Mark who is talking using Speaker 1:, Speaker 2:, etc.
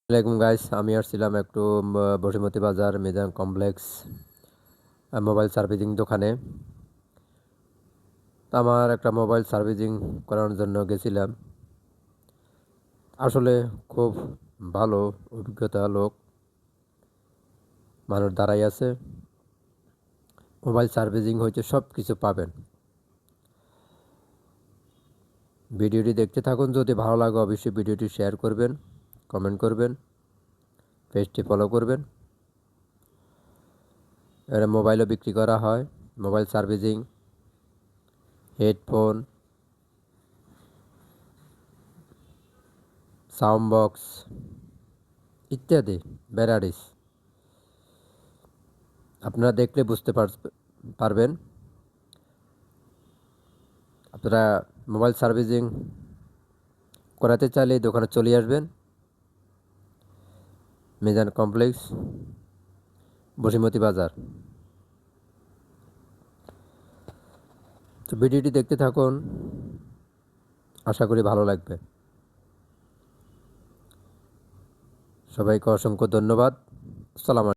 Speaker 1: আসসালামাইকুম গাইস, আমি আসছিলাম একটু বসিমতী বাজার মিজান কমপ্লেক্স মোবাইল সার্ভিসিং দোকানে। তো আমার একটা মোবাইল সার্ভিসিং করানোর জন্য গেছিলাম। আসলে খুব ভালো অভিজ্ঞতা লোক মানুষ দাঁড়াই আছে। মোবাইল সার্ভিসিং হয়েছে, সব কিছু পাবেন। ভিডিওটি দেখতে থাকুন, যদি ভালো লাগে অবশ্যই ভিডিওটি শেয়ার করবেন, কমেন্ট করবেন, পেজটি ফলো করবেন। এখানে মোবাইলও বিক্রি করা হয়, mobile servicing, headphone, sound box ইত্যাদি ভ্যারাইটিস। আপনারা দেখলে বুঝতে পারবেন। আপনারা মোবাইল সার্ভিসিং করাতে চাইলে এই দোকানে চলে আসবেন। মিজান কমপ্লেক্স, বসিমতী বাজার। তো ভিডিওটি দেখতে থাকুন, আশা করি ভালো লাগবে। সবাইকে অসংখ্য ধন্যবাদ। আসসালামু আলাইকুম।